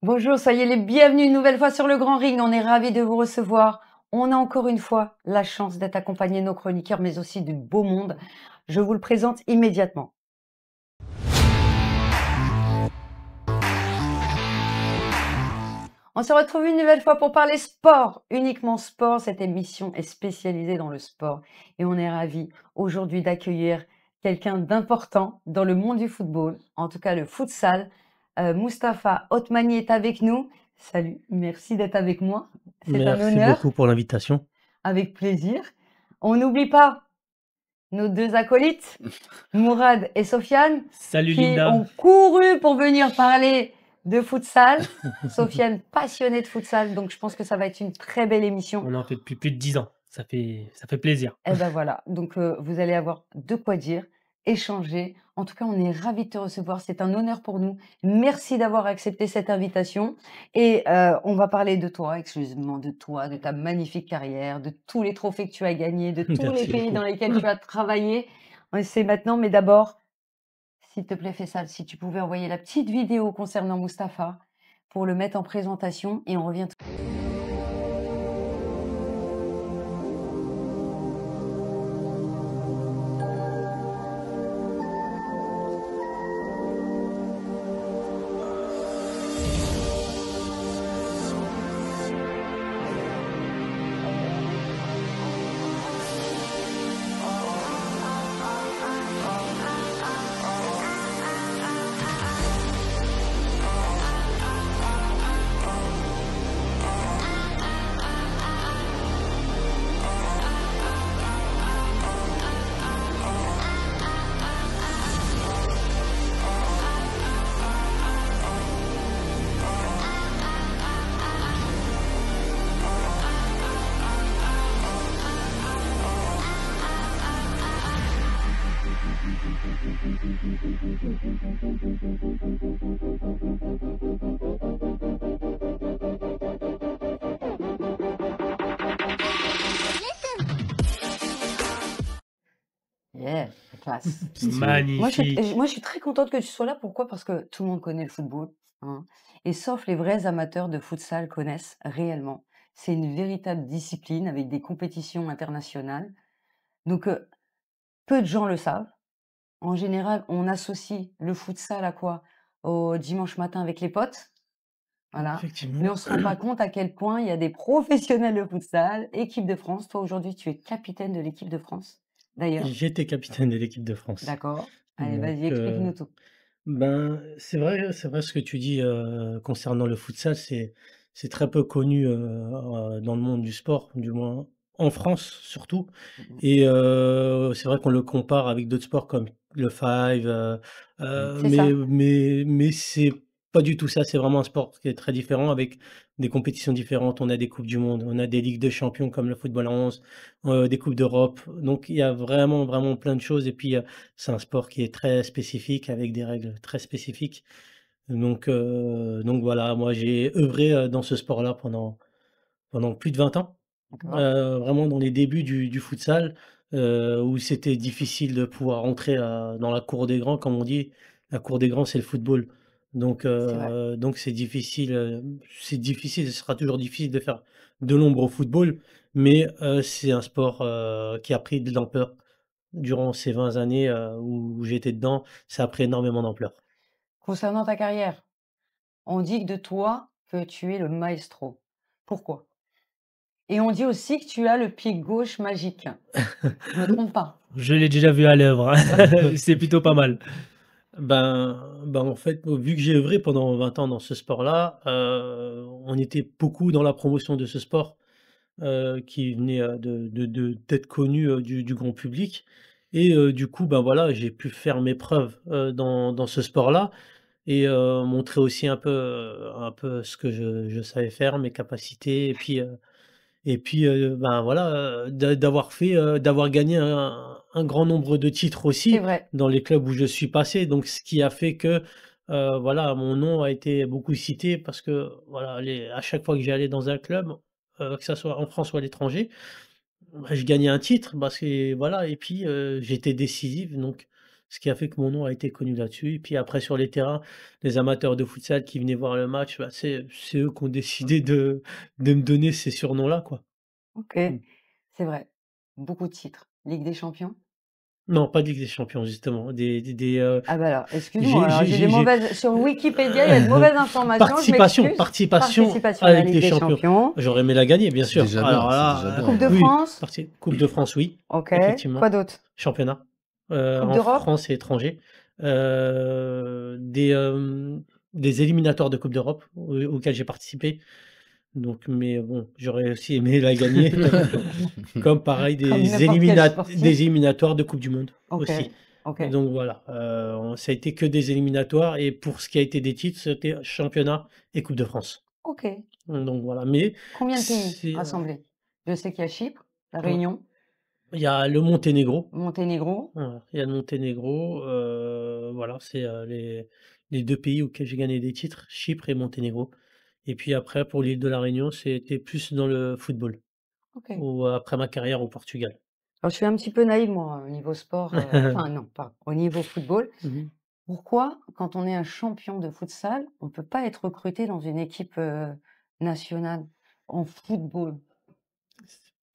Bonjour, soyez les bienvenus une nouvelle fois sur le Grand Ring. On est ravis de vous recevoir. On a encore une fois la chance d'être accompagné de nos chroniqueurs, mais aussi du beau monde. Je vous le présente immédiatement. On se retrouve une nouvelle fois pour parler sport, uniquement sport. Cette émission est spécialisée dans le sport et on est ravis aujourd'hui d'accueillir quelqu'un d'important dans le monde du football, en tout cas le futsal. Mustapha Otmani est avec nous. Salut, merci d'être avec moi. C'est un Merci honneur, beaucoup pour l'invitation. avec plaisir. On n'oublie pas nos deux acolytes, Mourad et Sofiane, Salut qui Linda. ont couru pour venir parler de futsal. Sofiane, passionnée de futsal, donc je pense que ça va être une très belle émission. On en fait depuis plus de 10 ans. Ça fait plaisir. Et ben voilà, donc vous allez avoir de quoi dire, échanger. En tout cas, on est ravis de te recevoir, c'est un honneur pour nous. Merci d'avoir accepté cette invitation et on va parler de toi, exclusivement de toi, de ta magnifique carrière, de tous les trophées que tu as gagnés, de tous les Merci pays beaucoup. dans lesquels tu as travaillé. On le sait maintenant, mais d'abord, s'il te plaît, fais ça. Si tu pouvais envoyer la petite vidéo concernant Mustapha pour le mettre en présentation et on revient. Yeah, la classe. Magnifique. Moi, je suis très contente que tu sois là. Pourquoi? Parce que tout le monde connaît le football, hein, et sauf les vrais amateurs de futsal connaissent réellement. C'est une véritable discipline avec des compétitions internationales. Donc, peu de gens le savent. En général, on associe le futsal à quoi? Au dimanche matin avec les potes, voilà. Mais Effectivement. on se rend pas compte à quel point il y a des professionnels de futsal, équipe de France. Toi, aujourd'hui, tu es capitaine de l'équipe de France, d'ailleurs. J'étais capitaine de l'équipe de France. D'accord. Allez, Donc, vas-y, explique-nous tout. ben, c'est vrai ce que tu dis, concernant le futsal, c'est très peu connu, dans le monde du sport, du moins en France surtout. Mmh. Et c'est vrai qu'on le compare avec d'autres sports comme le five, C'est ça. mais c'est pas du tout ça. C'est vraiment un sport qui est très différent avec des compétitions différentes. On a des coupes du monde, on a des ligues de champions comme le football à 11, des coupes d'Europe. Donc il y a vraiment, vraiment plein de choses et puis, c'est un sport qui est très spécifique avec des règles très spécifiques. Donc voilà, moi j'ai œuvré, dans ce sport-là pendant plus de 20 ans. D'accord. Vraiment dans les débuts du futsal, où c'était difficile de pouvoir rentrer, dans la cour des grands, comme on dit. La cour des grands, c'est le football. C'est vrai. Donc c'est difficile, ce sera toujours difficile de faire de l'ombre au football, mais c'est un sport, qui a pris de l'ampleur durant ces 20 années, où j'étais dedans. Ça a pris énormément d'ampleur. Concernant ta carrière, on dit de toi que tu es le maestro. Pourquoi? Et on dit aussi que tu as le pied gauche magique. Je me trompe pas? Je l'ai déjà vu à l'œuvre, hein. C'est plutôt pas mal. En fait, vu que j'ai œuvré pendant 20 ans dans ce sport-là, on était beaucoup dans la promotion de ce sport, qui venait, d'être connu, du grand public. Et du coup, ben, voilà, j'ai pu faire mes preuves, dans ce sport-là et montrer aussi un peu ce que je savais faire, mes capacités et puis, ben, voilà, d'avoir gagné un grand nombre de titres C'est aussi vrai. dans les clubs où je suis passé. Donc ce qui a fait que, voilà, mon nom a été beaucoup cité parce que, voilà, les à chaque fois que j'allais dans un club, que ça soit en France ou à l'étranger, bah, je gagnais un titre parce que voilà et puis, j'étais décisif donc Ce qui a fait que mon nom a été connu là-dessus et puis après sur les terrains, les amateurs de futsal qui venaient voir le match, bah, c'est eux qui ont décidé de me donner ces surnoms-là, quoi. OK, Mmh. c'est vrai. Beaucoup de titres. Ligue des champions? Non, pas de Ligue des champions justement, Ah bah alors, excuse-moi, alors j'ai des j'ai mauvaises sur Wikipédia, il y a de mauvaises informations, je m'excuse. participation Participation à à la la Ligue Ligue des des champions. champions. J'aurais aimé la gagner bien C'est sûr. déjà Alors bien, c'est déjà là, bien, Coupe de oui, France? Coupe de France, oui, OK. Quoi effectivement. d'autre? Championnat, Coupe en d'Europe? France et étranger. Heu, des, hem, des éliminatoires de coupe d'Europe auxquels j'ai participé. Donc mais bon, j'aurais aussi aimé la gagner. Comme pareil Comme n'importe quel des sportif? éliminatoires de coupe du monde OK, aussi. OK, Donc voilà, ça a été que des éliminatoires et pour ce qui a été des titres, c'était championnat et coupe de France. OK. Donc voilà, mais Combien de pays c'est, rassemblés? Je sais qu'il y a Chypre, La heu, Réunion, il y a le Monténégro, Monténégro. voilà, il y a le Monténégro, voilà, c'est, les 2 pays auxquels j'ai gagné des titres, Chypre et Monténégro et puis après pour l'île de la Réunion, c'était plus dans le football OK. ou après ma carrière au Portugal. Alors je suis un petit peu naïve moi, au niveau sport, enfin non, pas au niveau football. Mmh mh. Pourquoi, quand on est un champion de futsal, on ne peut pas être recruté dans une équipe, nationale en football?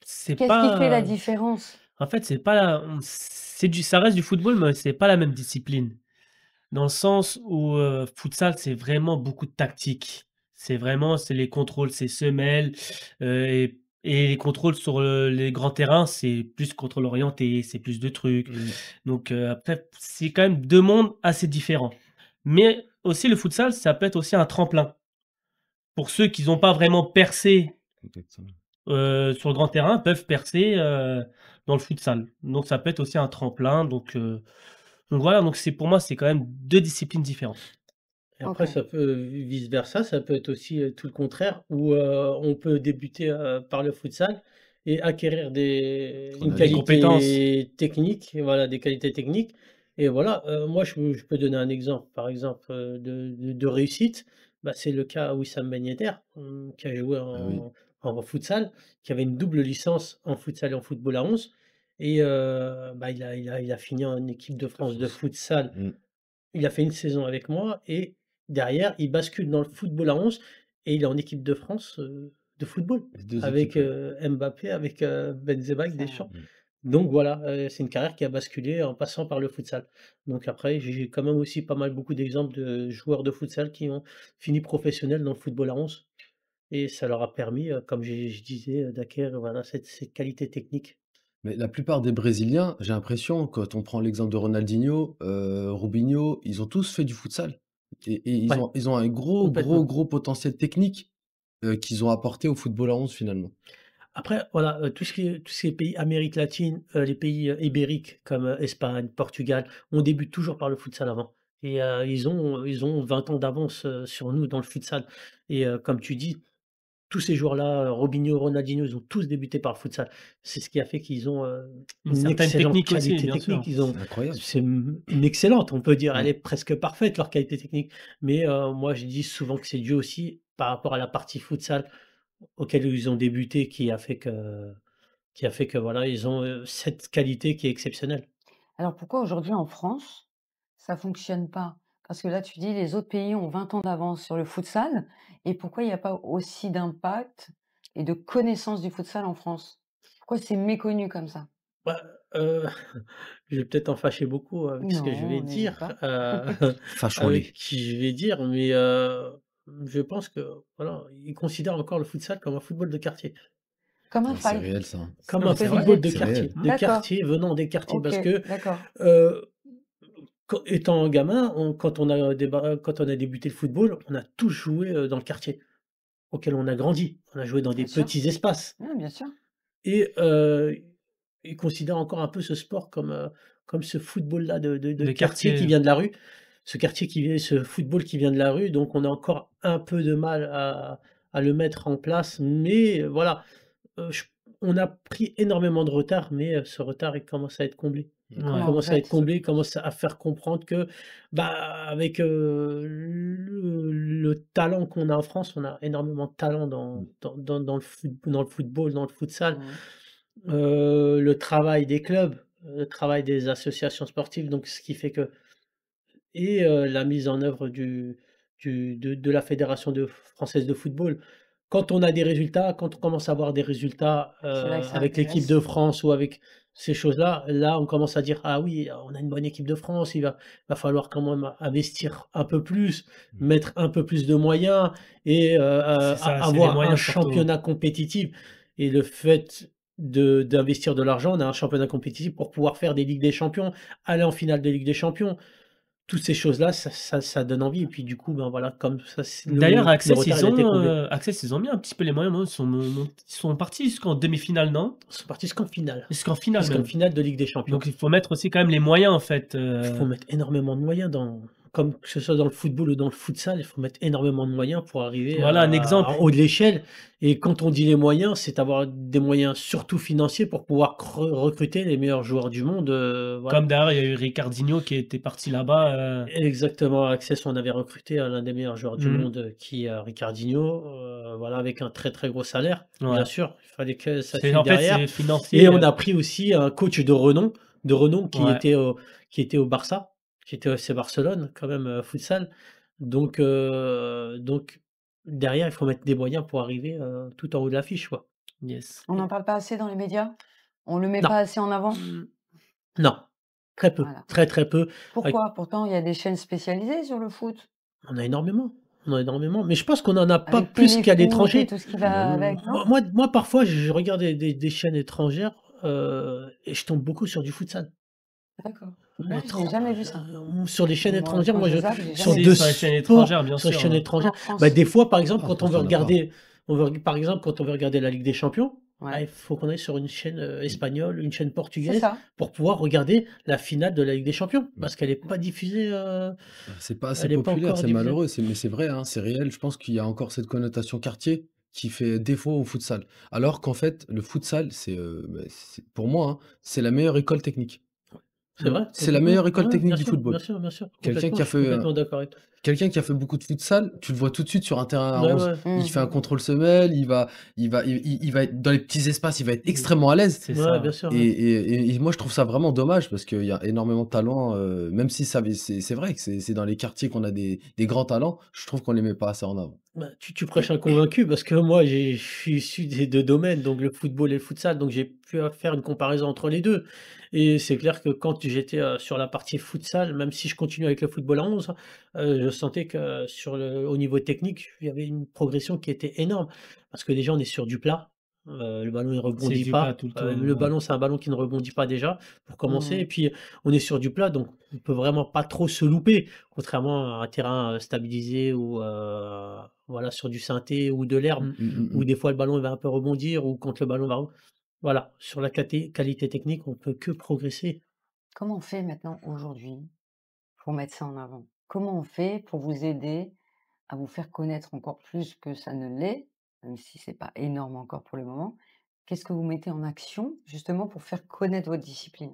C'est Qu'est-ce qui fait la pas différence? en fait, c'est pas la c'est du ça reste du football, mais c'est pas la même discipline. Dans le sens où, futsal, c'est vraiment beaucoup de tactique. C'est les contrôles, c'est semelles, et les contrôles sur, les grands terrains, c'est plus contrôle orienté, c'est plus de trucs. Mmh. Donc, après, c'est quand même 2 mondes assez différents. Mais aussi le futsal, ça peut être aussi un tremplin. Pour ceux qui n'ont pas vraiment percé, Exactement. sur le grand terrain, peuvent percer, dans le futsal. Donc ça peut être aussi un tremplin, donc voilà, donc c'est pour moi, c'est quand même 2 disciplines différentes. Et après OK. ça peut vice versa, ça peut être aussi, tout le contraire où, on peut débuter, par le futsal et acquérir une Prendre la Des ligne. compétences. qualité technique, voilà, des qualités techniques et voilà, moi je peux donner un exemple, par exemple, de réussite, bah, c'est le cas Wissam Ben Yedder, qui a joué Ah oui. en futsal, qui avait une double licence en futsal et en football à 11 et bah, il a fini en équipe de De France de France. futsal. Mmh. Il a fait une saison avec moi et derrière, il bascule dans le football à 11 et il est en équipe de France, de football Les 2 équipes, avec, ouais. Mbappé, avec, Benzema, avec C'est vrai. Deschamps. Mmh. Donc voilà, c'est une carrière qui a basculé en passant par le futsal. Donc après, j'ai quand même aussi pas mal beaucoup d'exemples de joueurs de futsal qui ont fini professionnels dans le football à 11 et ça leur a permis, comme je disais, d'acquérir voilà cette qualité technique. Mais la plupart des Brésiliens, j'ai l'impression, quand on prend l'exemple de Ronaldinho, Robinho, ils ont tous fait du futsal et Ouais, ils ont un gros, gros, complètement. gros potentiel technique, qu'ils ont apporté au football à 11 finalement. Après, voilà, tout ce qui est pays Amérique latine, les pays, ibériques comme, Espagne, Portugal, on débute toujours par le futsal avant et ils ont 20 ans d'avance, sur nous dans le futsal et comme tu dis, tous ces joueurs-là, Robinho, Ronaldinho, ils ont tous débuté par le futsal. C'est ce qui a fait qu'ils ont, Une une certaine excellente technique aussi, qualité bien technique. sûr. Ils ont C'est incroyable. c'est, une excellente, on peut dire, elle Mmh. est presque parfaite leur qualité technique mais moi je dis souvent que c'est dû aussi par rapport à la partie futsal auquel ils ont débuté qui a fait que voilà, ils ont, cette qualité qui est exceptionnelle. Alors pourquoi aujourd'hui en France, ça fonctionne pas? Parce que là, tu dis les autres pays ont 20 ans d'avance sur le futsal et pourquoi il n'y a pas aussi d'impact et de connaissance du futsal en France? Pourquoi c'est méconnu comme ça? Bah, je vais peut-être en fâcher beaucoup avec ce que je vais Non, n'hésite dire, pas. Fâchons-les. avec qui je vais dire, mais je pense que voilà, ils considèrent encore le futsal comme un football de quartier. Comme un Ah, c'est five, réel ça, hein. Comme Non, un mais on peut c'est vrai. football viser. C'est réel. de D'accord, quartier, venant des quartiers OK, parce que, d'accord. heu, étant gamin, quand on a débuté le football, on a tous joué, dans le quartier auquel on a grandi. On a joué dans des Bien sûr. petits espaces. Ouais, bien sûr. Et ils considèrent encore un peu ce sport comme ce football-là de Le quartier qui quartier. vient de la rue. Ce football qui vient de la rue, donc on a encore un peu de mal à le mettre en place, mais voilà, je on a pris énormément de retard, mais ce retard, il commence à être comblé. Et Il Ouais. comment vous commence à être faites? comblé, il commence à faire comprendre que, bah, avec, le talent qu'on a en France, on a énormément de talent Mmh. dans le football, dans le futsal. Mmh. Le travail des clubs, le travail des associations sportives, donc ce qui fait que la mise en œuvre de la fédération française de football. Quand on a des résultats, quand on commence à avoir des résultats, C'est là que ça avec l'équipe intéresse. de France ou avec ces choses-là, là, on commence à dire: «Ah oui, on a une bonne équipe de France, il va falloir quand même investir un peu plus, Mmh. mettre un peu plus de moyens et C'est ça, c'est les avoir un moyens surtout. championnat compétitif» et le fait d'investir de l'argent, on a un championnat compétitif pour pouvoir faire des Ligues des champions, aller en finale de Ligue des champions. Toutes ces choses-là, ça donne envie et puis du coup, ben, voilà, comme ça c'est D'ailleurs, le retard, il a été comblé. Access, ils ont mis un petit peu les moyens, non? Ils sont partis jusqu'en demi-finale, non? Ils sont partis jusqu'en finale. Jusqu'en finale Jusqu'en même. finale de Ligue des champions. Donc il faut mettre aussi quand même les moyens en fait, Il faut mettre énormément de moyens comme que ce soit dans le football ou dans le futsal, il faut mettre énormément de moyens pour arriver voilà un en exemple. haut de l'échelle et quand on dit les moyens, c'est avoir des moyens surtout financiers pour pouvoir recruter les meilleurs joueurs du monde, voilà. Comme d'ailleurs, il y a eu Ricardinho qui était parti là-bas, Exactement, à Access, on avait recruté l'un des meilleurs joueurs du mmh, monde, qui est Ricardinho, voilà, avec un très, très gros salaire, bien ouais. sûr, il fallait que ça C'est suive en fait, derrière c'est et financier, on a pris aussi un coach de renom ouais. qui était au Barça, qui était au FC Barcelone quand même, futsal, donc derrière, il faut mettre des moyens pour arriver, tout en haut de l'affiche, quoi. Yes. On n'en parle pas assez dans les médias? On le met Non, pas assez en avant? mmh, non, très peu, Voilà. très, très peu, avec Pourquoi? Pourtant, il y a des chaînes spécialisées sur le foot, on a énormément, mais je pense qu'on en a pas avec plus qu'à Téléfoot et l'étranger. tout ce qui Bah va oui, oui. avec, non? Moi, parfois, je regarde des chaînes étrangères, et je tombe beaucoup sur du futsal. D'accord. Ouais, je n'ai Étran jamais vu ça. Sur les chaînes Moi, étrangères, quand moi, je je zappe, j'ai sur jamais Si, de vu. sur les chaînes sport, étrangères, bien sur les sûr, chaînes étrangères, En bah, France? des fois, par exemple, En quand on France, veut il y en a pas. regarder par exemple, quand on veut regarder la Ligue des champions, ah, Ouais, il faut qu'on aille sur une chaîne, Mmh. espagnole, une chaîne c'est portugaise ça. pour pouvoir regarder la finale de la Ligue des champions Ouais. parce qu'elle est pas diffusée, C'est pas assez elle est pas populaire, encore c'est diffusée. malheureux, mais c'est vrai, hein, c'est réel. Je pense qu'il y a encore cette connotation quartier qui fait défaut au futsal. Alors qu'en fait, le futsal, pour moi, hein, c'est la meilleure école technique. C'est vrai, C'est la complètement. meilleure Ouais, école ouais, technique du football. bien sûr, Quelqu'un complètement, qui a je suis fait, complètement d'accord avec toi. Quelqu'un qui a fait beaucoup de futsal, tu le vois tout de suite sur un terrain à Ouais, 11. ouais. Il fait un Mmh. contrôle semelle, il va être dans les petits espaces, il va être mmh, extrêmement à l'aise. c'est Ouais, bien ça. sûr, Et, ouais. et moi, je trouve ça vraiment dommage parce qu'il y a énormément de talents, même si c'est vrai que c'est dans les quartiers qu'on a des grands talents, je trouve qu'on les met pas assez en avant. Bah, tu prêches un convaincu parce que moi, je suis issu des 2 domaines, donc le football et le futsal, donc j'ai pu, faire une comparaison entre les 2 et c'est clair que quand j'étais, sur la partie futsal, même si je continue avec le football à 11, je sentais que au niveau technique, il y avait une progression qui était énorme. Parce que déjà, on est sur du plat, le ballon il C'est rebondit du pas pas, tout le temps, le ouais. ballon, c'est un ballon qui ne rebondit pas déjà, pour commencer et Mmh. puis on est sur du plat, donc on peut vraiment pas trop se louper. Contrairement à un terrain, stabilisé ou, voilà, sur du synthé ou de l'herbe, Mmh. Mmh, mmh, où mmh. des fois le ballon il va un peu rebondir ou quand le ballon va voilà, sur la qualité technique, on peut que progresser. Comment on fait maintenant, aujourd'hui, pour mettre ça en avant? Comment on fait pour vous aider à vous faire connaître encore plus que ça ne l'est, même si c'est pas énorme encore pour le moment? Qu'est-ce que vous mettez en action, justement, pour faire connaître votre discipline?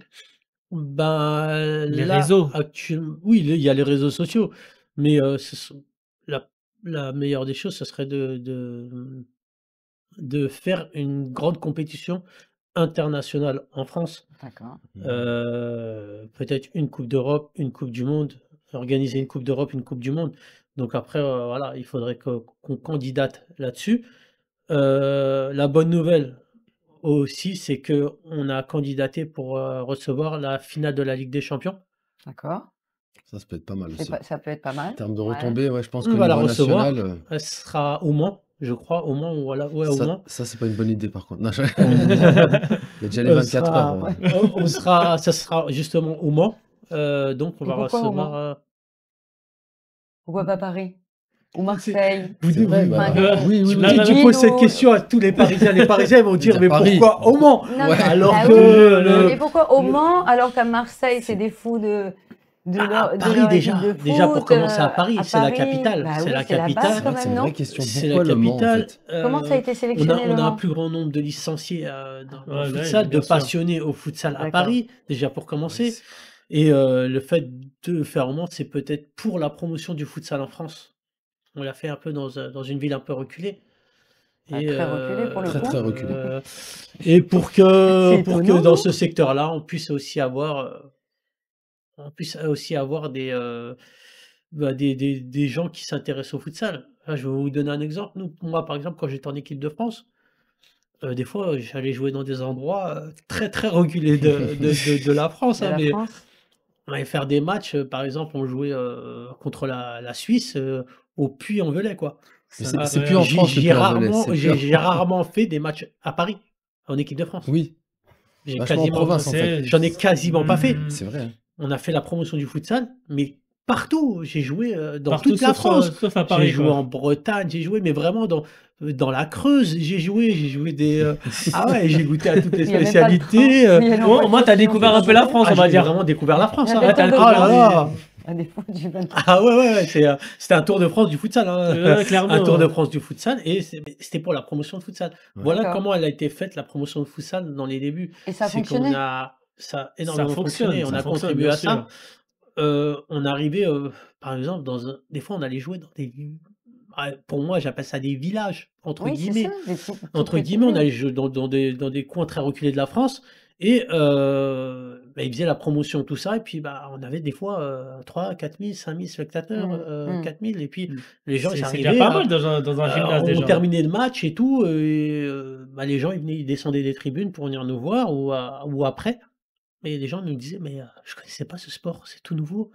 Ben, Les là, réseaux, oui, il y a les réseaux sociaux, mais, ce sont la la meilleure des choses, ce serait de faire une grande compétition internationale en France. D'accord. Mmh. Peut-être une coupe d'Europe, une coupe du monde, organiser une coupe d'Europe, une coupe du monde. Donc après, voilà, il faudrait qu'on candidate là-dessus. La bonne nouvelle aussi, c'est qu'on a candidaté pour, recevoir la finale de la Ligue des champions. D'accord. Ça peut être pas mal C'est aussi. pas ça peut être pas En mal. termes de Ouais. retombées, ouais, je pense On qu'au va la niveau national, recevoir, elle sera au Mans, je crois, au Mans ou voilà, ouais, au Mans. ça c'est pas une bonne idée par contre. Non, il y a déjà les Elle 24 heures. sera on sera ça sera justement au Mans, donc on Et va pourquoi au Mans? recevoir, Pourquoi pas Paris? Ou c'est Marseille? vous C'est dites vrai, vous Enfin bah des oui, oui, tu oui. là, tu là, poses cette villes question à tous les Parisiens. Les Parisiens, ils vont Je veux dire: dire «Mais Paris. pourquoi au Mans?» non Ouais. mais alors bah que oui, et le pourquoi au le Mans alors qu'à Marseille, c'est C'est des fous à de Paris leur équipe de déjà pour foot, commencer à Paris, à c'est la Paris? capitale, Bah c'est oui, la c'est la base c'est quand capitale, vrai que c'est même, une vraie non? question. c'est la Pourquoi Le Mans en capitale, fait? Comment ça a été sélectionné on Le a un Mans? plus grand nombre de licenciés, dans le ouais, ouais, futsal, de bien sûr. passionnés au futsal à D'accord. Paris, déjà pour Ouais, commencer et le fait de faire au Mans, c'est peut-être pour la promotion du futsal en France. On l'a fait un peu dans une ville un peu reculée Ah, Et, très reculé pour le Très, très coup. reculé. et pour C'est pour que étonnant, dans non? ce secteur-là, on puisse aussi avoir des gens qui s'intéressent au futsal. Là, je vais vous donner un exemple. Moi, par exemple, quand j'étais en équipe de France, des fois, j'allais jouer dans des endroits, très, très reculés de la France, De hein, la mais France? on allait faire des matchs, par exemple, on jouait, contre la Suisse, au Puy-en-Velay, quoi. Mais C'est c'est plus en incroyable. France le Puy-en-Velay, c'est plus J'ai rarement fait des matchs à Paris, en équipe de France. Oui, J'ai vachement en quasiment province, en fait. J'en ai quasiment pas fait. Mmh. C'est vrai, hein. On a fait la promotion du futsal, mais partout. J'ai joué, dans Partout toute la France. sauf à J'ai Paris, joué quoi. en Bretagne, j'ai joué, mais vraiment dans la Creuse, j'ai joué ah ouais, j'ai goûté à toutes les Il y a même pas le train, spécialités, mais il y a Au moins, l'envoiture, tu as sinon découvert c'est un pas peu la possible. France, Ah, on va j'ai dire. vraiment découvert la France, Il y hein. avait Ah, tu as Tour le de temps, Ah là là! À défaut du 23. Ah ouais, ouais, ouais, c'était un Tour de France du futsal, hein. Un clairement. Tour de France du futsal et mais c'était pour la promotion de futsal. Ouais. Voilà D'accord. comment elle a été faite, la promotion de futsal dans les débuts. Et ça a C'est qu'on fonctionné? ça a Ça énormément fonctionné, on fonctionne, a contribué bien à ça. sûr. On arrivait, par exemple, des fois, on allait jouer dans pour moi, j'appelle ça des «villages», entre Oui, c'est ça, guillemets. des tout Entre petites guillemets, on villes. allait jouer dans des coins très reculés de la France et ils faisaient la promotion, tout ça et puis, bah, on avait des fois, 3 4 000, 5 000 spectateurs, Mmh, mmh. 4 000 et puis Mmh. les gens, ils C'est déjà arrivaient pas mal dans un gymnase on déjà. terminait le match et tout et bah, les gens, ils descendaient des tribunes pour venir nous voir ou après et les gens nous disaient: «Mais, je connaissais pas ce sport, c'est tout nouveau,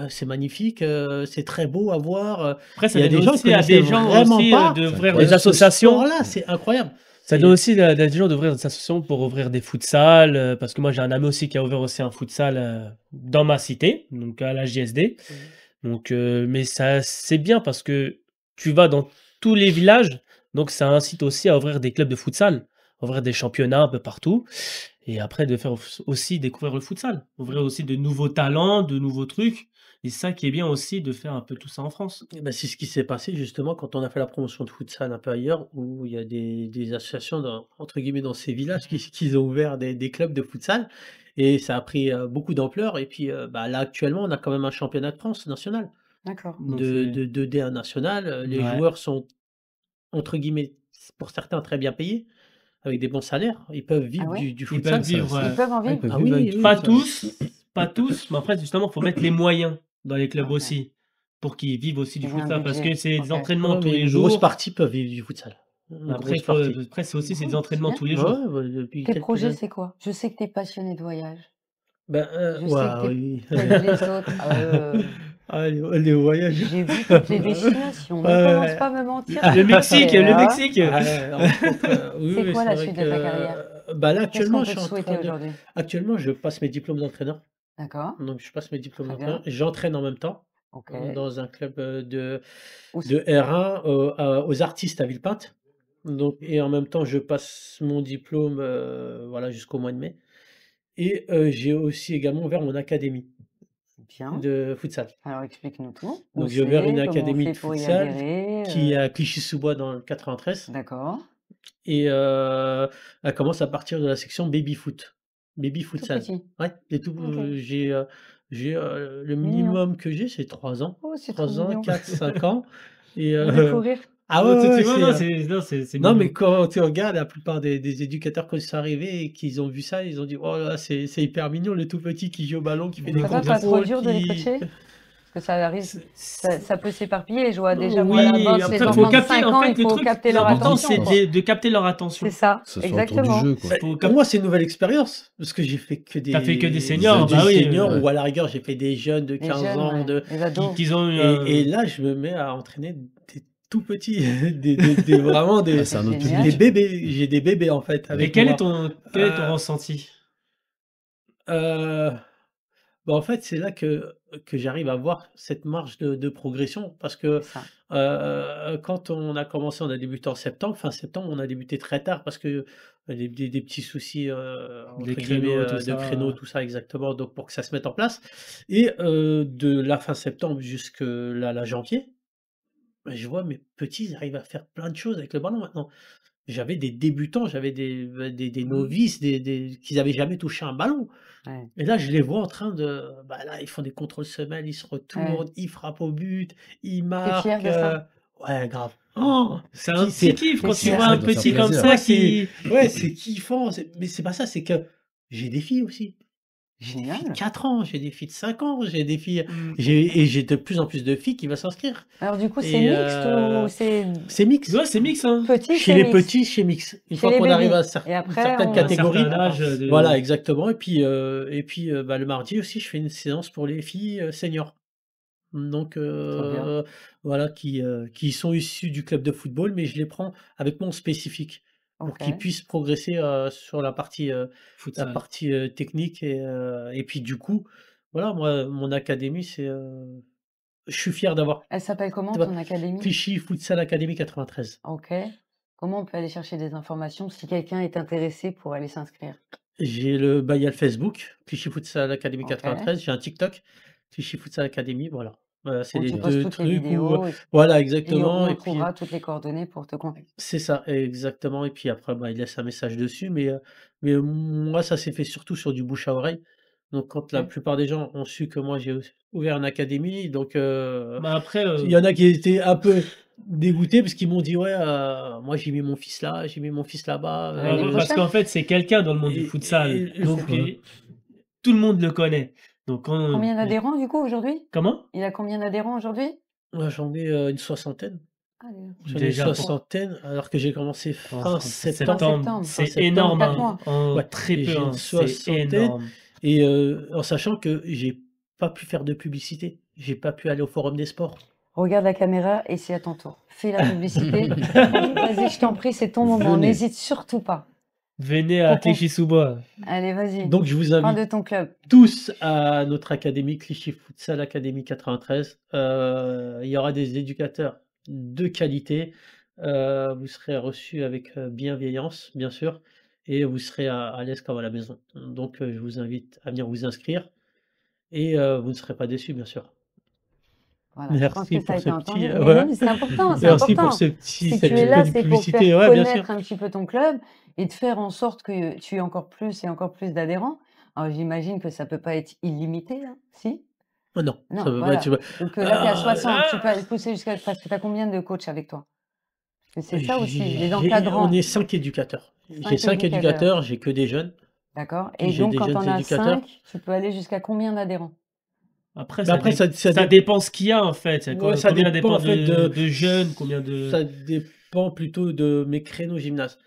c'est magnifique, c'est très beau à voir», Après, il ça y a donne des gens qui aussi à connaissaient des gens vraiment aussi, pas C'est d'ouvrir incroyable. des ce associations. sport-là, c'est incroyable. Ça donne C'est aussi à des gens d'ouvrir des associations pour ouvrir des futsal, parce que moi j'ai un ami aussi qui a ouvert aussi un futsal, dans ma cité, donc à la JSD. Donc mais ça c'est bien parce que tu vas dans tous les villages, donc ça incite aussi à ouvrir des clubs de futsal, ouvrir des championnats un peu partout et après de faire aussi découvrir le futsal, ouvrir aussi de nouveaux talents, de nouveaux trucs et ça qui est bien aussi de faire un peu tout ça en France. et bah, c'est ce qui s'est passé justement quand on a fait la promotion de futsal un peu ailleurs, où il y a des associations entre guillemets «dans ces villages» qui ont ouvert des clubs de futsal et ça a pris, beaucoup d'ampleur et puis, bah, là actuellement, on a quand même un championnat de France national. D'accord. Donc c'est De D1 national, les ouais, joueurs sont entre guillemets, pour certains très bien payés, avec des bons salaires. Ils peuvent Ah vivre ouais? du ils peuvent futsal. vivre, Ils peuvent en Ils vivre? peuvent Ah vivre oui, avec du oui, pas futsal. pas tous, mais après justement, il faut mettre les moyens dans les clubs OK. aussi, pour qu'ils vivent aussi du Ils ont un futsal parce budget. que c'est des OK. entraînements ouais, tous mais les une grosse jours. partie peuvent vivre du futsal. Une Après, grosse partie. après c'est aussi c'est des Bon, c'est entraînements bien. tous les Ouais, jours. ouais, depuis Tes quelques projets, années. c'est quoi? Je sais que tu es passionné de voyage. Ben, Je sais que waouh, tu es oui. tu as vu les autres. Ah, les voyages. J'ai vu toutes les destinations. Ne Ouais, commence ouais. pas à me mentir, Le s'il te Mexique, plaît, le hein. Mexique! Ouais, entre autres, oui, C'est oui, quoi c'est la vrai suite de ta carrière? bah, là, Qu'est-ce qu'on actuellement, je peut suis te en souhaiter train de aujourd'hui? actuellement, je passe mes diplômes d'entraîneur. D'accord, Donc je passe mes diplômes très d'entraîneur bien. et j'entraîne en même temps, OK. dans un club, Où c de R1, aux Artistes à Villepinte. Donc et en même temps, je passe mon diplôme, voilà, jusqu'au mois de mai et j'ai aussi également ouvert mon académie bien. de futsal. Alors explique-nous tout. Où Donc j'ai ouvert une c'est? Comment on académie fait de pour y futsal adhérer? qui est à Clichy-sous-Bois dans le 93 D'accord. et elle commence à partir de la section baby foot, baby Tout futsal. petit? Ouais, et tout, OK. le Mignon. minimum que j'ai, c'est 3 ans. Oh, c'est trop 3 ans, mignon. 4 5 ans et On dit faut rire. ah ouais, ouais, Tu ouais, vois? Non, c'est non, mais mignon. quand tu regardes la plupart des éducateurs quand ils sont arrivés et qu'ils ont vu ça, ils ont dit: «Oh là là, c'est hyper mignon le tout petit qui joue au ballon, qui fait des Ça va, pas trop contrôles, dur de les qui» coacher? Parce que ça arrive, ça peut s'éparpiller. Je vois déjà moi Oui, là-bas, les après il faut enfants de capter 5 en ans, fait il le faut truc, capter leur l'important attention, c'est quoi. de capter leur C'est attention. ça, Que ce soit autour du exactement. jeu, quoi. Faut pour cap moi, c'est une nouvelle expérience parce que j'ai fait que Tu as fait que des des seniors, adultes, bah oui, seniors ouais. ou à la rigueur, j'ai fait des jeunes de Les 15 jeunes, ans, ouais, les ados. qu'ils ont eu et là, je me mets à entraîner des tout petits, vraiment Ah, c'est un autre Génial. des public. bébés. J'ai des bébés, en fait, et avec quel est moi. ton Heu ressenti? heu Bah, en fait, c'est là que j'arrive à voir cette marge de progression parce que, C'est ça. quand on a commencé, on a débuté en septembre, fin septembre, on a débuté très tard parce que, des petits soucis, Les entre guillemets, créneaux, tout de créneaux, ça. tout ça exactement, donc pour que ça se mette en place et de la fin septembre jusque la janvier, bah, je vois mes petits, ils arrivent à faire plein de choses avec le ballon maintenant. J'avais des débutants, j'avais des novices, des qui n'avaient jamais touché un ballon. Ouais. Et là, je les vois en train de bah, là, ils font des contrôles semelles, ils se Ouais. retournent, ils frappent au but, ils Tu es fier marquent, de ça? ouais, grave. C'est un qui petit c'est kiff quand C'est tu sûr. vois Ça un doit faire petit comme plaisir. ça ouais, c'est qui. ouais, c'est kiffant, mais c'est pas ça, c'est que j'ai des filles aussi. J'ai des filles de Génial. 4 ans, j'ai des filles de 5 ans, j'ai des filles Hmm. j'ai de plus en plus de filles qui vont s'inscrire Alors du coup, c'est et mixte ou c'est c'est mix. Ouais, c'est mix, hein. petit, Chez c'est les mixte. petits, chez mix. Une Chez fois les qu'on arrive bébés. à Et une après, certaine À un catégorie, certain âge voilà, de. exactement. Et puis bah, le mardi aussi, je fais une séance pour les filles seniors. Donc trop bien. voilà, qui sont issus du club de football, mais je les prends avec mon spécifique pour Ok. qu'ils puissent progresser sur la Futsal. partie technique. Et puis du coup, voilà, moi, mon académie, je suis fier d'avoir Elle s'appelle comment tu vois, ton académie? Clichy Futsal Academy 93. Ok. Comment on peut aller chercher des informations si quelqu'un est intéressé pour aller s'inscrire? Bah, il y a le Facebook, Clichy Futsal Academy Ok. 93. J'ai un TikTok, Clichy Futsal Academy, voilà. Voilà, c'est Où les tu postes 2 toutes les trucs où vidéos voilà, et où exactement. on Et puis trouvera toutes les coordonnées pour te contacter. c'est ça, exactement. Et puis après, bah, il laisse un message dessus, mais moi, ça s'est fait surtout sur du bouche à oreille. Donc quand la Ok. plupart des gens ont su que moi, j'ai ouvert une académie, donc Bah après, il y en a qui étaient un peu dégoûtés parce qu'ils m'ont dit: «Ouais, moi, j'ai mis mon fils là, j'ai mis mon fils là-bas», L'année parce prochaine? qu'en fait, c'est quelqu'un dans le monde du futsal. et Donc, C'est tout le monde le connaît. Donc, quand. combien d'adhérents du coup aujourd'hui? Comment? Il a combien d'adhérents aujourd'hui? ouais, j'en ai, une soixantaine. Allez, J'en ai une Déjà pour soixantaine alors que j'ai commencé en fin fin septembre. septembre. c'est Fin énorme, Quatre septembre, mois. en ouais, très et peu, j'ai une c'est soixantaine. énorme. Et en sachant que j'ai pas pu faire de publicité, j'ai pas pu aller au Forum des sports. Regarde la caméra et c'est à ton tour. Fais la publicité. Vas-y, je t'en prie, c'est ton moment. Venez. N'hésite surtout pas. Venez à Pour qu'on- Clichy-sous-Bois. Allez, vas-y. Donc je vous Parle invite de ton club. tous à notre académie Clichy Futsal Academy 93. Il y aura des éducateurs de qualité. Vous serez reçus avec bienveillance, bien sûr, et vous serez à l'aise comme à la maison. Donc je vous invite à venir vous inscrire et vous ne serez pas déçus, bien sûr. Voilà, je pense Merci que ça a pour ce été entendu. petit, Mais non, mais c'est important, c'est merci pour important. ce petit Si cette tu es petite là, peu de c'est pour publicité. faire Ouais, bien sûr. connaître un petit peu ton club et de faire en sorte que tu aies encore plus et encore plus d'adhérents. Alors, j'imagine que ça peut pas être illimité, hein, si? Oh non, ça Non, peut pas voilà. tu vois? Donc là, tu es à 60, tu peux Ah, aller pousser jusqu'à parce que tu as combien de coachs avec toi? Parce que c'est ça aussi, les On encadrants, est 5 éducateurs. J'ai 5 5 éducateurs, éducateurs, j'ai que des jeunes, d'accord? puis Et j'ai donc, des quand jeunes on a éducateurs. 5, tu peux aller jusqu'à combien d'adhérents? après, Mais après ça ça dé dépend ce qu'il y a en fait. ouais, ça Combien dépend dépend en fait de jeunes, combien de. ça dépend plutôt de mes créneaux gymnase.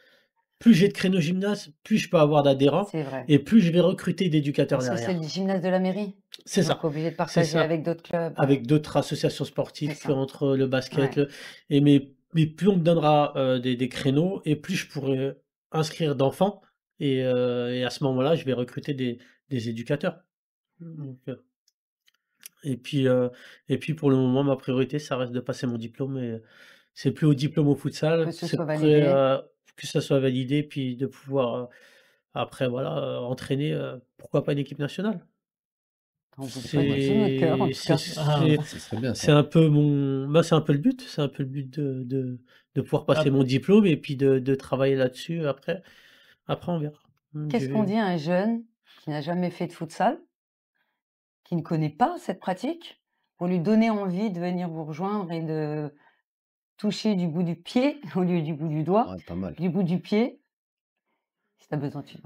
Plus j'ai de créneaux gymnase, plus je peux avoir d'adhérents C'est vrai. et plus je vais recruter d'éducateurs Parce que c'est derrière. le gymnase de la mairie. C'est Donc, ça, obligé de c'est partager ça. avec d'autres clubs. Avec d'autres associations C'est sportives ça. entre le basket, Ouais. mais plus on me donnera, des créneaux et plus je pourrai inscrire d'enfants et à ce moment-là, je vais recruter des éducateurs. Donc, et puis pour le moment, ma priorité, ça reste de passer mon diplôme et c'est plus au diplôme au Que futsal, ce soit c'est prêt, validé. que ça soit validé puis de pouvoir, après voilà, entraîner, pourquoi pas une équipe nationale. On vous le souhaite de tout notre cœur, en tout cas. Ah, Ça serait bien C'est ça. un peu c'est un peu le but, c'est un peu le but de pouvoir passer ah, mon diplôme et puis de travailler là-dessus après on verra. Qu'est-ce qu'on dit à un jeune qui n'a jamais fait de futsal, qui ne connaît pas cette pratique, pour lui donner envie de venir vous rejoindre et de toucher du bout du pied au lieu du bout du doigt, Ouais, pas mal. du bout du pied, si tu as besoin, tu et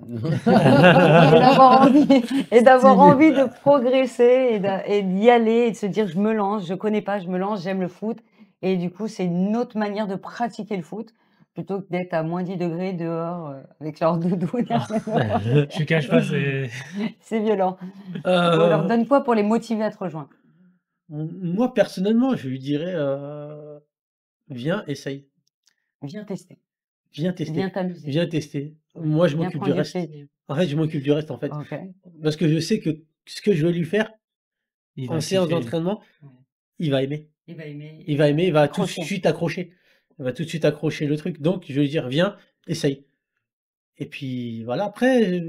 d'avoir envie, et d'avoir Stylé. envie de progresser et d'y aller et de se dire je me lance, je connais pas, je me lance, j'aime le foot. Et du coup, c'est une autre manière de pratiquer le foot plutôt que d'être à moins 10 degrés dehors avec leur doudou. je te cache pas, c'est. C'est violent. On leur Heu, donne quoi pour les motiver à te rejoindre? moi personnellement, je lui dirais, «Viens, essaye, Viens tester, viens viens tester, t'amuser, viens tester». Moi je viens m'occupe du prendre du reste. plaisir. En fait, je m'occupe du reste en fait. Ok. Parce que je sais que ce que je vais lui faire Il en va séance kiffer. d'entraînement, Ouais. il va aimer. Il va aimer, Il va aimer, il va tout de accrocher. suite accrocher. Il va tout de suite accrocher le truc. Donc je vais lui dire: «Viens, essaye». Et puis voilà, après,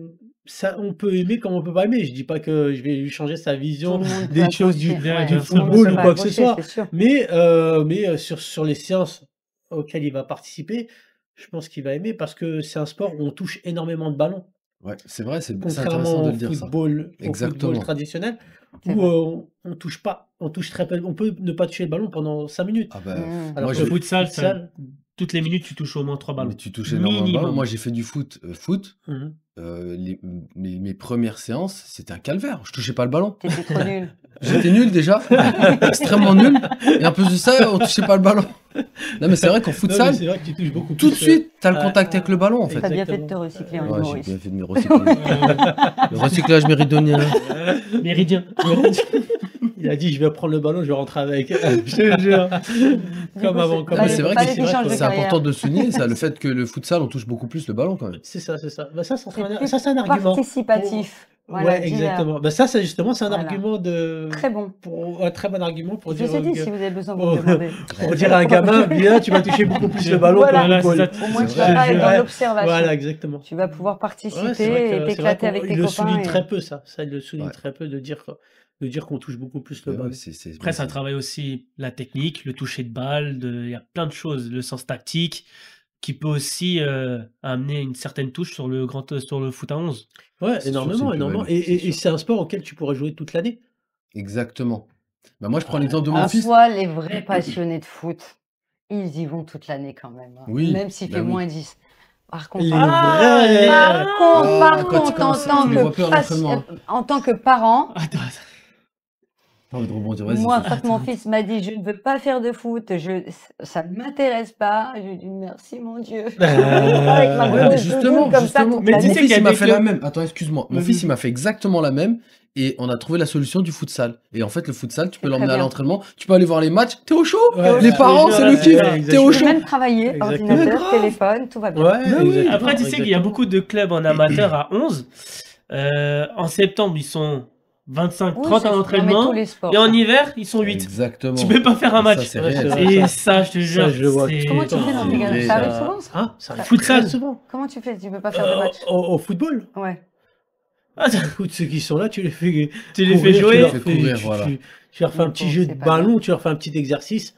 ça on peut aimer comme on peut pas aimer. Je dis pas que je vais lui changer sa Tout vision le monde peut des choses accrocher. Bien, Ouais, du bien tout le monde ne football peut ou pas quoi que ce accrocher, soit. c'est sûr. Mais sur les séances auxquelles il va participer, je pense qu'il va aimer parce que c'est un sport où on touche énormément de ballons. Ouais, c'est vrai, c'est intéressant Contrairement de le dire ça. au football Exactement. traditionnel, C'est où vrai. on touche pas, on touche très peu, on peut ne pas toucher le ballon pendant 5 minutes. Ah bah, Mmh. Alors moi que Le le j'ai futsal, futsal, toutes les minutes, tu touches au moins 3 mais ballons. tu touches énormément de ballons. Moi Minimum. j'ai fait du foot, mhm. mes premières séances, c'était un calvaire. Je touchais pas le ballon. Tu trop nul. J'étais nul déjà, extrêmement nul, et en plus de ça, on touchait pas le ballon. Non mais c'est vrai qu'en Non, mais futsal, c'est vrai que tu touches beaucoup tout de plus. suite, t'as le Ouais. contact avec le ballon en fait. Tu bien fait de te Exactement. recycler en Ouais, j'ai humoriste. bien fait de me recycler. Le recyclage méridionien. Méridien. Il a dit, je vais prendre le ballon, je vais rentrer avec. Je te jure. Du Comme coup, avant, c'est- comme Non, mais fallait- c'est vrai fallait que que tu changes de c'est carrière. important de souligner ça, le fait que le futsal, on touche beaucoup plus le ballon quand même. C'est ça, c'est ça. Bah, ça, C'est plus ça, c'est un argument. participatif. Pour... Voilà, Ouais, divers. exactement. Bah, ça, c'est justement, c'est un Voilà. argument de. Très bon. Un très bon argument pour Je dire, vous ai dit, si vous avez besoin, vous pour- me demandez. pour dire à un gamin, bien, tu vas toucher beaucoup plus le ballon Voilà. que Voilà, l'épaule. c'est ça. Au moins, C'est tu vas vrai. pas être dans Ouais. l'observation. Voilà, exactement. Tu vas pouvoir Ouais, participer c'est vrai et que c'est vrai t'éclater avec qu'il tes le copains. souligne et- très peu, ça. Ça, il le souligne Ouais. très peu de dire qu'on touche beaucoup plus le Ouais, ballon. Après, ça travaille aussi la technique, le toucher de balle, il y a plein de choses, le sens tactique, qui peut aussi amener une certaine touche sur sur le foot à 11. Ouais, C'est sûr, c'est énormément, une énormément. plus-value, c'est Et sûr. c'est un sport auquel tu pourrais jouer toute l'année. Exactement. Bah, moi, je prends l'exemple de En mon fils. soi, les vrais passionnés de foot, ils y vont toute l'année quand même. Hein. Oui, Même s'il bah fait oui. moins 10. Par contre, Les en- vrais. par contre, Ah, par quand il contre, commence, tu les vois plus à l'entraînement, en tant que parent, Attends, J'ai envie de rebondir, vas-y. moi, Sophie. quand mon fils m'a dit je ne veux pas faire de foot, ça ne m'intéresse pas, je lui ai dit merci mon Dieu. Je vais pas avec ma Ouais, mais grosse justement, doudoune comme ça justement. toute Mais la tu Mon sais nuit. qu'il y fils, a il m'a des fait la clubs- même. Attends, excuse-moi. Mon Vas-y. fils, il m'a fait exactement la même. Et on a trouvé la solution du futsal. Et en fait, le futsal, tu peux C'est l'emmener très à bien. l'entraînement. Tu peux aller voir les matchs. T'es au chaud. Ouais, Les ouais, parents, ouais, c'est ouais, le kiff. ouais, T'es au Tu peux chaud. même travailler, Exactement. Mais ordinateur, grave. téléphone, tout va bien. Ouais, Mais oui. exactement, Après, tu sais qu'il y a exactement. beaucoup de clubs en amateur à 11. En septembre, ils sont 25, Oui, 30 c'est à dans l'entraînement. tous les sports. Et en ça. hiver, ils sont 8. Exactement. Tu peux pas faire un Ça, match. c'est Ouais, c'est réel. vrai. Et ça. ça, je te jure, Ça, je le vois. c'est- Comment tu fais dans C'est tes galères? vrai, Ça arrive ça. souvent ça? Hein, ça arrive Futsal. très souvent. Comment tu fais? Tu peux pas faire de match? Au football, Ouais. Ah, écoute, ceux qui sont là, tu les fais tu les fais courir, jouer. tu leur Tu les fais, fais courir, voilà. tu leur fais un Mais petit bon, jeu c'est de pas ballon, tu leur fais un petit exercice,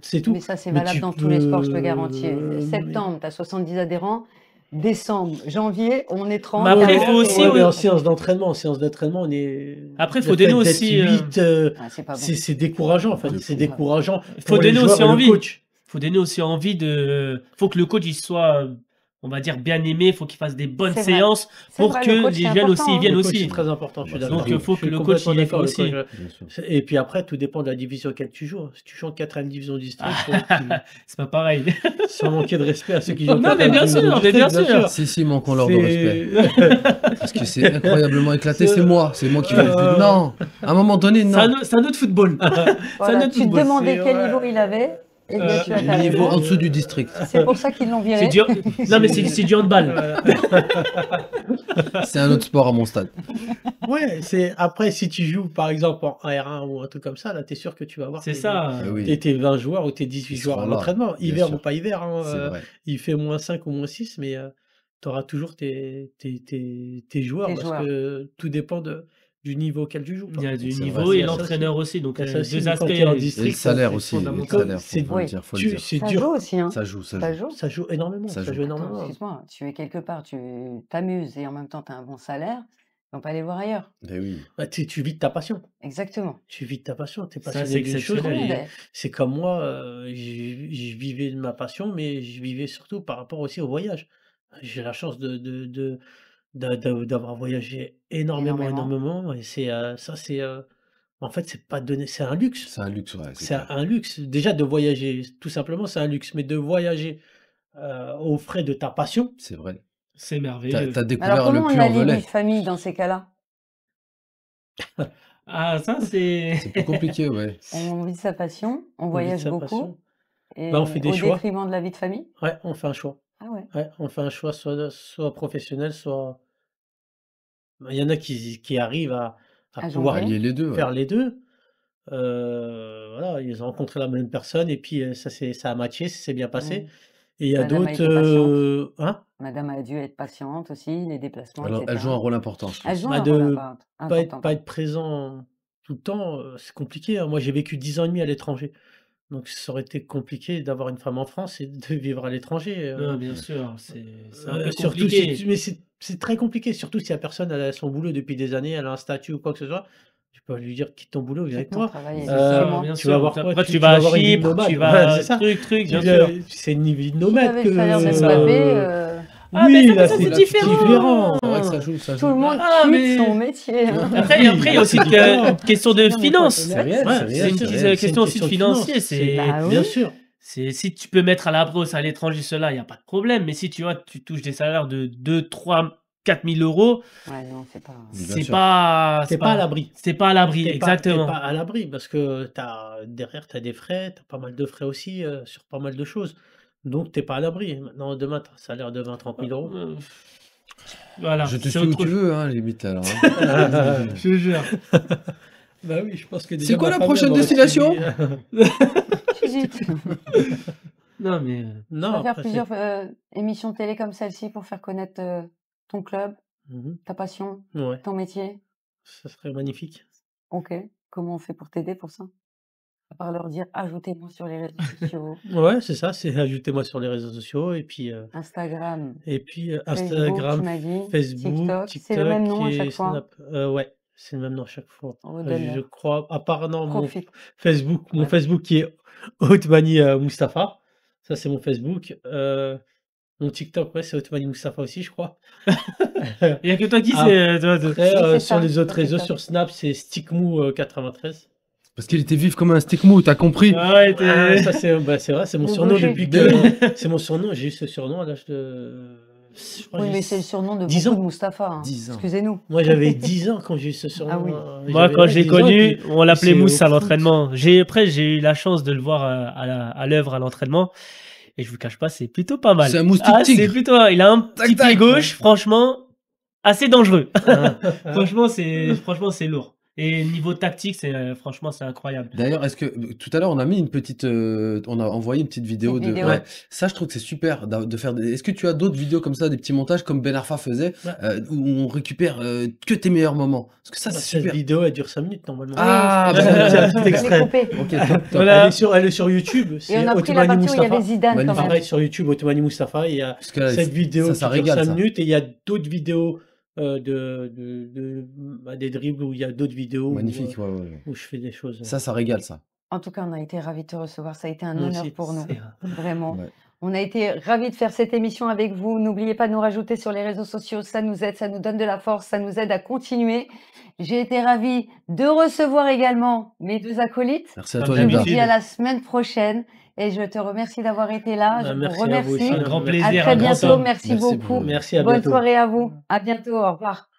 c'est tout. Mais ça, c'est Mais valable tu dans tous les sports, je te peux- garantis. Septembre, tu as 70 adhérents. Décembre, janvier, on est 30. Mais après, il 40, faut aussi- Ouais, mais ouais. en séance d'entraînement, on est. Après, le faut donner fait d'être aussi, 8, Ah, c'est pas bon. c'est décourageant en fait. De C'est fou. décourageant. Faut pour les donner joueurs aussi et le envie. coach. Faut donner aussi envie de. Faut que le coach il soit, on va dire, bien aimé. Faut qu'il fasse des bonnes C'est vrai. séances C'est pour vrai, que le coach, les c'est jeunes important, aussi hein. viennent Le coach, aussi. c'est très important, je suis Bah, d'accord. Donc, faut Je que suis le coach, complètement il est d'accord, le aussi. coach, Bien sûr. Et puis après, tout dépend de la division auquel tu joues. Si tu joues en 4ème division district, C'est pas pareil. sans manquer de respect à ceux qui jouent en Non, mais 4e bien division sûr, mais bien district, sûr. Si, si, manquons leur de respect. C'est- Parce que c'est incroyablement éclaté. C'est- C'est moi qui vais. Non, à un moment donné, C'est non. un autre football. Voilà, notre tu te football, demandais c'est- quel ouais. niveau il avait. Et bien, tu as ta Niveau réponse. en dessous du district. C'est pour ça qu'ils l'ont C'est viré. du... Non, mais c'est du handball. C'est un autre sport à mon stade. Ouais, c'est après si tu joues par exemple en R1 ou un truc comme ça, là t'es sûr que tu vas avoir C'est tes- ça. Eh oui, tes 20 joueurs ou tes 18 Ils joueurs à seront là, l'entraînement, bien hiver sûr. ou pas hiver, hein, c'est vrai. il fait -5 ou -6, mais tu auras toujours tes joueurs Tes parce joueurs. que tout dépend du niveau auquel tu joues. Il y a du C'est niveau vrai, et c'est ça l'entraîneur aussi. Donc, Il y a ça aussi, deux mais aspects. quand t'es en Et le district, salaire c'est aussi. Et le fondamental. salaire, C'est- faut le oui. dire, faut le dire. C'est Ça dur, joue aussi, hein. Ça joue, ça Ça joue. joue. ça joue énormément, Ça ça joue. joue Attends, énormément. excuse-moi, tu es quelque part, tu t'amuses et en même temps tu as un bon salaire, ils vont pas aller voir ailleurs. Eh oui. Bah, tu vis de ta passion. Exactement. Tu vis de ta passion, tu es Ça, passionné c'est d'une chose. exceptionnel. Tout le monde et est. C'est comme moi, je vivais de ma passion, mais je vivais surtout par rapport aussi au voyage. J'ai la chance d'avoir voyagé énormément, Énormément. énormément, et ça, en fait, c'est pas donné, c'est un luxe. C'est un luxe, ouais. C'est C'est clair. un luxe. Déjà de voyager, tout simplement, c'est un luxe, mais de voyager aux frais de ta passion, C'est vrai. C'est T'as merveilleux. t'as Mais alors découvert le comment on puits en allie vie Velay. de famille dans ces cas-là? Ah, ça, c'est. C'est plus compliqué, ouais. On vit de sa passion, on on vit de voyage sa beaucoup passion. et Bah, on fait des au choix. détriment de la vie de famille? Ouais, on fait un choix. Ah ouais. Ouais, on fait un choix soit professionnel, soit. Il y en a qui arrivent à À pouvoir jongler. Allier les deux, ouais. faire les deux. Voilà, ils ont rencontré la même personne et puis ça a matché, ça s'est bien passé. Mmh. Et il y a Madame a d'autres. été patiente. Hein? Madame a dû être patiente aussi, les déplacements, Alors, elle etc. joue un rôle important, je Elle pense. joue Bah, un rôle de important. pas être présent tout le temps, c'est compliqué, hein. Moi, j'ai vécu 10 ans et demi à l'étranger. Donc ça aurait été compliqué d'avoir une femme en France et de vivre à l'étranger. Non, bien sûr. C'est un peu Surtout compliqué. mais c'est très compliqué, surtout si la personne elle a son boulot depuis des années, elle a un statut ou quoi que ce soit. Tu peux lui dire: «Quitte ton boulot, viens avec Quitte ton moi». travail, C'est ça, effectivement. bien Tu vas sûr. voir quoi? Après, Tu tu tu vas vas à voir une vie Chypre, nomade. tu Ouais, vas c'est ça. truc, Tu bien viens sûr. c'est une vie Si nomade j'avais le salaire de C'est ça. Mbappé, Ah, oui, mais là, ça, c'est c'est Là, tu kiffes. différent. C'est vrai que ça joue, ça tout le joue. monde Ah, quitte son mais métier, hein. après, Oui, il y a là, aussi c'est différent. une question de Non, mais faut être finance. C'est honnête. réel, c'est Ouais, C'est réel, une c'est c'est réel. une question aussi question de de finance. financier. C'est Bah bien oui. sûr. Si tu peux mettre à la brosse à l'étranger cela, il y a pas de problème. Mais si tu vois, tu touches des salaires de 2, 3, 4 000 €, Ouais, non, c'est pas Bien c'est sûr. pas Tu es pas à l'abri. c'est pas à l'abri, Tu es pas exactement. à l'abri parce que derrière, tu as des frais, tu as pas mal de frais aussi, sur pas mal de choses. Donc tu es pas à l'abri. Maintenant, demain, tu as un salaire de 20 000 30 000 €. Heu, voilà, Je te c'est suis où autre tu ch veux, hein, limite alors, hein. je te jure. Bah oui, je pense que C'est déjà quoi ma la femme, elle prochaine m'aurait destination? suivi. Chut. Non, mais Tu Non, vas faire après plusieurs, c'est émissions télé comme celle-ci pour faire connaître, ton club, mmh ta passion, Ouais, ton métier? ça serait magnifique. OK. Comment on fait pour t'aider pour ça? À part leur dire: «Ajoutez-moi sur les réseaux sociaux, Ouais, c'est ça, c'est ajoutez-moi sur les réseaux sociaux Instagram, et puis, Facebook», tu Instagram, m'as dit, Facebook, TikTok. C'est le TikTok même nom à et chaque fois? Snap. Ouais, c'est le même nom à chaque fois. Je Redonne-leur. crois à part non, Profite. Mon Ouais. Facebook qui est Othmani, Mustapha. Ça, c'est mon Facebook. Mon TikTok, ouais, c'est Othmani Mustapha aussi, je crois. il y a que toi qui sais, toi de Après, Oui, c'est sur ça, les autres sur réseaux, TikTok. sur Snap, c'est Stickmou, 93. Parce qu'il était vif comme un steak mou, t'as compris? ah ouais, Ah, tu ça c'est vrai, c'est mon Le surnom gaucher. depuis Ben oui. que c'est mon surnom, j'ai eu ce surnom à l'âge de je crois que Oui, j'ai mais c'est le surnom de 10 beaucoup de ans. Mustapha, hein. 10 ans. Excusez-nous. Moi, j'avais 10 ans quand j'ai eu ce surnom, Ah oui. Moi, j'avais, quand ouais, je l'ai 10 ans et connu, puis on l'appelait c'est Mousse au à foot. l'entraînement. Après, j'ai eu la chance de le voir, à l'œuvre à l'entraînement et je vous cache pas, c'est plutôt pas mal. C'est un moustique Ah, c'est tigre. plutôt il a un Tac, petit pied tac. gauche, franchement, assez dangereux. Hein, hein. Franchement, c'est lourd et niveau tactique, franchement, c'est incroyable. D'ailleurs, est-ce que tout à l'heure, on a mis une petite, on a envoyé une petite vidéo Petite de vidéo. ouais, ça, je trouve que c'est super de faire des est-ce que tu as d'autres vidéos comme ça, des petits montages comme Ben Arfa faisait, Ouais. où on récupère, que tes meilleurs moments? Parce que ça, Bah, c'est cette super. vidéo, elle dure 5 minutes normalement. Ah, Oui, bah, C'est un petit je l'ai extrait. coupé. OK, top, top. Voilà. Elle est sur YouTube, Et c'est on a pris la Othmani partie où il y avait Mustapha. Zidane quand Magnifique. même. Pareil sur YouTube, Othmani Mustapha, il y a Parce que là, cette vidéo ça qui dure régale 5 ça. minutes et il y a d'autres vidéos, des dribbles où il y a d'autres vidéos Magnifique, ouais, ouais, ouais. où je fais des choses, Ça régale ça. En tout cas, on a été ravis de te recevoir. Ça a été un moi honneur aussi. pour nous, C'est vraiment. Ouais. On a été ravis de faire cette émission avec vous. N'oubliez pas de nous rajouter sur les réseaux sociaux. Ça nous aide, ça nous donne de la force, ça nous aide à continuer. J'ai été ravie de recevoir également mes 2 acolytes. Merci à Comme toi, Je vous Linda. dis à la semaine prochaine et je te remercie d'avoir été là. Bah, Je vous merci à vous aussi, remercie. un grand merci. À plaisir, très un grand bientôt. homme. Merci Merci beaucoup. beaucoup. Merci, à Bonne bientôt. soirée à vous. À bientôt. Au revoir.